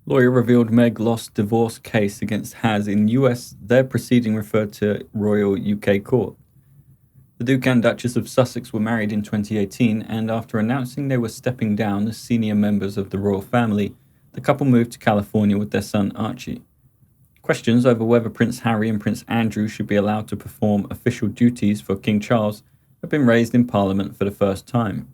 Lawyer revealed Meg lost divorce case against Has in US, their proceeding referred to Royal UK Court. The Duke and Duchess of Sussex were married in 2018, and after announcing they were stepping down as senior members of the royal family, the couple moved to California with their son Archie. Questions over whether Prince Harry and Prince Andrew should be allowed to perform official duties for King Charles have been raised in Parliament for the first time.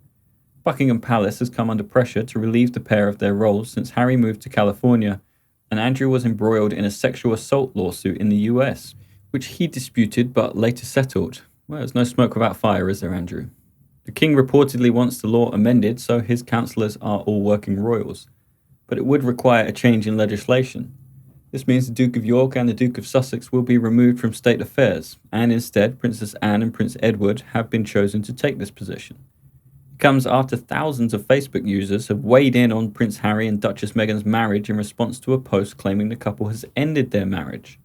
Buckingham Palace has come under pressure to relieve the pair of their roles since Harry moved to California and Andrew was embroiled in a sexual assault lawsuit in the US, which he disputed but later settled. Well, there's no smoke without fire, is there, Andrew? The King reportedly wants the law amended so his councillors are all working royals, but it would require a change in legislation. This means the Duke of York and the Duke of Sussex will be removed from state affairs, and instead Princess Anne and Prince Edward have been chosen to take this position. It comes after thousands of Facebook users have weighed in on Prince Harry and Duchess Meghan's marriage in response to a post claiming the couple has ended their marriage.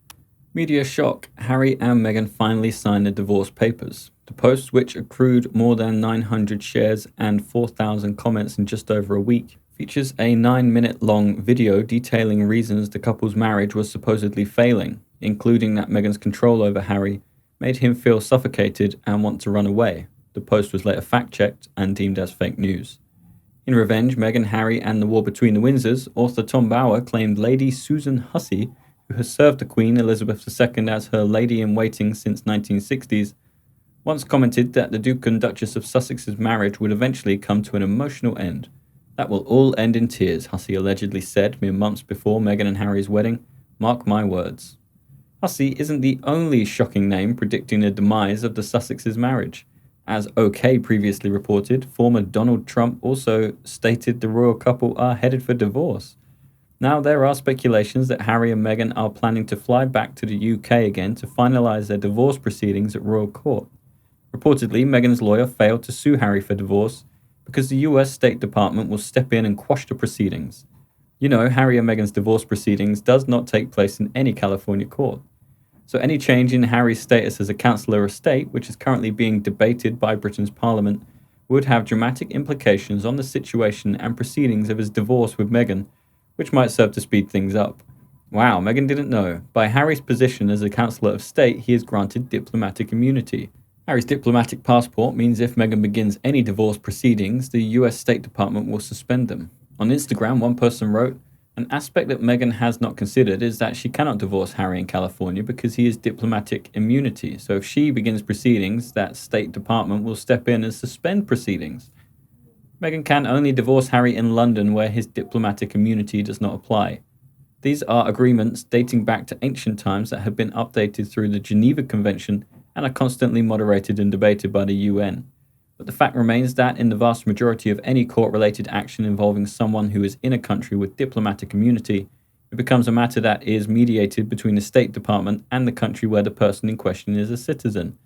Media shock: Harry and Meghan finally signed the divorce papers. The post, which accrued more than 900 shares and 4,000 comments in just over a week, features a 9-minute-long video detailing reasons the couple's marriage was supposedly failing, including that Meghan's control over Harry made him feel suffocated and want to run away. The post was later fact-checked and deemed as fake news. In revenge, Meghan, Harry, and the war between the Windsors, author Tom Bower claimed Lady Susan Hussey, who has served the Queen Elizabeth II as her lady-in-waiting since 1960s, once commented that the Duke and Duchess of Sussex's marriage would eventually come to an emotional end. "That will all end in tears," Hussey allegedly said mere months before Meghan and Harry's wedding. "Mark my words." Hussey isn't the only shocking name predicting the demise of the Sussex's marriage. As OK previously reported, former Donald Trump also stated the royal couple are headed for divorce. Now there are speculations that Harry and Meghan are planning to fly back to the UK again to finalize their divorce proceedings at royal court. Reportedly, Meghan's lawyer failed to sue Harry for divorce because the US State Department will step in and quash the proceedings. You know, Harry and Meghan's divorce proceedings does not take place in any California court. So any change in Harry's status as a councillor of state, which is currently being debated by Britain's Parliament, would have dramatic implications on the situation and proceedings of his divorce with Meghan, which might serve to speed things up. Wow, Meghan didn't know. By Harry's position as a councillor of state, he is granted diplomatic immunity. Harry's diplomatic passport means if Meghan begins any divorce proceedings, the US State Department will suspend them. On Instagram, one person wrote, "An aspect that Meghan has not considered is that she cannot divorce Harry in California because he has diplomatic immunity. So if she begins proceedings, that State Department will step in and suspend proceedings. Meghan can only divorce Harry in London where his diplomatic immunity does not apply. These are agreements dating back to ancient times that have been updated through the Geneva Convention and are constantly moderated and debated by the UN. But the fact remains that in the vast majority of any court-related action involving someone who is in a country with diplomatic immunity, it becomes a matter that is mediated between the State Department and the country where the person in question is a citizen.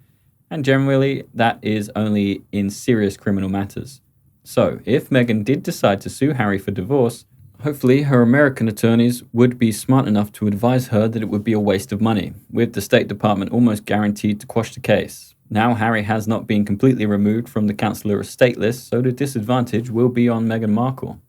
And generally, that is only in serious criminal matters. So, if Meghan did decide to sue Harry for divorce, hopefully her American attorneys would be smart enough to advise her that it would be a waste of money, with the State Department almost guaranteed to quash the case. Now Harry has not been completely removed from the Councillor of State list, so the disadvantage will be on Meghan Markle.